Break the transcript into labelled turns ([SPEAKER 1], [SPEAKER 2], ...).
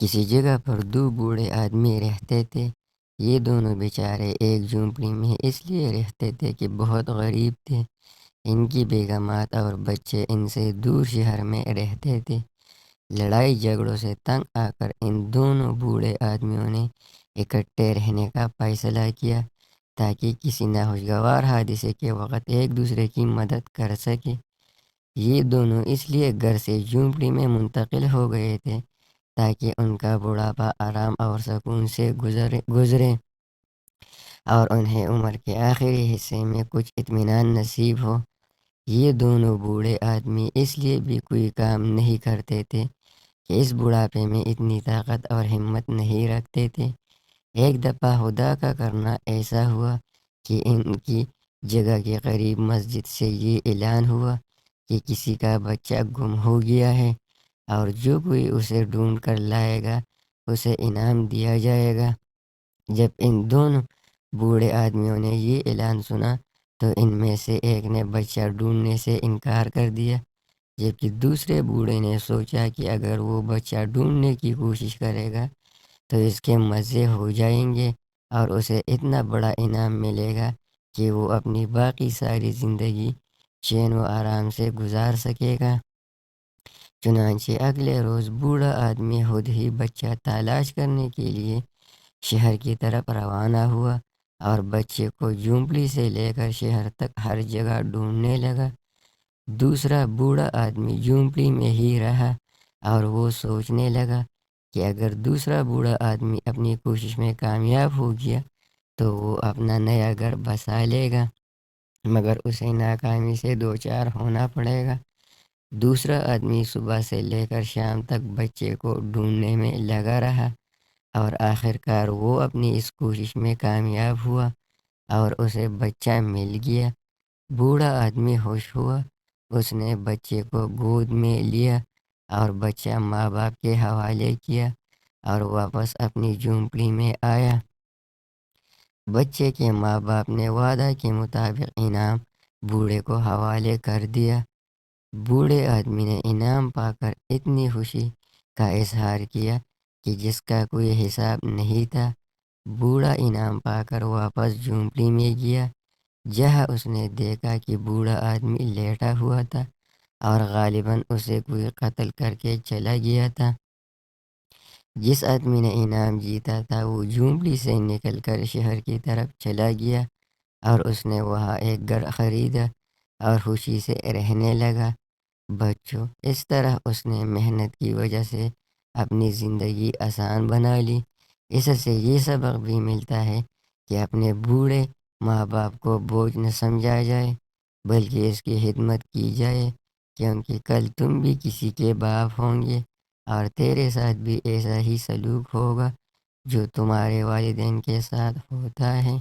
[SPEAKER 1] کسی جگہ پر دو بوڑھے آدمی رہتے تھے۔ یہ دونوں بیچارے ایک جھونپڑی میں اس لیے رہتے تھے کہ بہت غریب تھے۔ ان کی بیگمات اور بچے ان سے دور شہر میں رہتے تھے۔ لڑائی جھگڑوں سے تنگ آ کر ان دونوں بوڑھے آدمیوں نے اکٹھے رہنے کا فیصلہ کیا تاکہ کسی ناخوشگوار حادثے کے وقت ایک دوسرے کی مدد کر سکے۔ یہ دونوں اس لیے گھر سے جھونپڑی میں منتقل ہو گئے تھے تاکہ ان کا بڑھاپا آرام اور سکون سے گزرے اور انہیں عمر کے آخری حصے میں کچھ اطمینان نصیب ہو۔ یہ دونوں بوڑھے آدمی اس لیے بھی کوئی کام نہیں کرتے تھے کہ اس بڑھاپے میں اتنی طاقت اور ہمت نہیں رکھتے تھے۔ ایک دفعہ خدا کا کرنا ایسا ہوا کہ ان کی جگہ کے قریب مسجد سے یہ اعلان ہوا کہ کسی کا بچہ گم ہو گیا ہے اور جو کوئی اسے ڈھونڈ کر لائے گا اسے انعام دیا جائے گا۔ جب ان دونوں بوڑھے آدمیوں نے یہ اعلان سنا تو ان میں سے ایک نے بچہ ڈھونڈنے سے انکار کر دیا، جبکہ دوسرے بوڑھے نے سوچا کہ اگر وہ بچہ ڈھونڈنے کی کوشش کرے گا تو اس کے مزے ہو جائیں گے اور اسے اتنا بڑا انعام ملے گا کہ وہ اپنی باقی ساری زندگی چین و آرام سے گزار سکے گا۔ چنانچہ اگلے روز بوڑھا آدمی خود ہی بچہ تلاش کرنے کے لیے شہر کی طرف روانہ ہوا اور بچے کو جھونپڑی سے لے کر شہر تک ہر جگہ ڈھونڈنے لگا۔ دوسرا بوڑھا آدمی جھونپڑی میں ہی رہا اور وہ سوچنے لگا کہ اگر دوسرا بوڑھا آدمی اپنی کوشش میں کامیاب ہو گیا تو وہ اپنا نیا گھر بسا لے گا، مگر اسے ناکامی سے دوچار ہونا پڑے گا۔ دوسرا آدمی صبح سے لے کر شام تک بچے کو ڈھونڈنے میں لگا رہا اور آخرکار وہ اپنی اس کوشش میں کامیاب ہوا اور اسے بچہ مل گیا۔ بوڑھا آدمی خوش ہوا، اس نے بچے کو گود میں لیا اور بچہ ماں باپ کے حوالے کیا اور واپس اپنی جھونپڑی میں آیا۔ بچے کے ماں باپ نے وعدہ کے مطابق انعام بوڑھے کو حوالے کر دیا۔ بوڑھے آدمی نے انعام پا کر اتنی خوشی کا اظہار کیا کہ جس کا کوئی حساب نہیں تھا۔ بوڑھا انعام پا کر واپس جھونپڑی میں گیا، جہاں اس نے دیکھا کہ بوڑھا آدمی لیٹا ہوا تھا اور غالباً اسے کوئی قتل کر کے چلا گیا تھا۔ جس آدمی نے انعام جیتا تھا وہ جھونپڑی سے نکل کر شہر کی طرف چلا گیا اور اس نے وہاں ایک گھر خریدا اور خوشی سے رہنے لگا۔ بچوں، اس طرح اس نے محنت کی وجہ سے اپنی زندگی آسان بنا لی۔ اس سے یہ سبق بھی ملتا ہے کہ اپنے بوڑھے ماں باپ کو بوجھ نہ سمجھا جائے بلکہ اس کی خدمت کی جائے، کیونکہ کل تم بھی کسی کے باپ ہوں گے اور تیرے ساتھ بھی ایسا ہی سلوک ہوگا جو تمہارے والدین کے ساتھ ہوتا ہے۔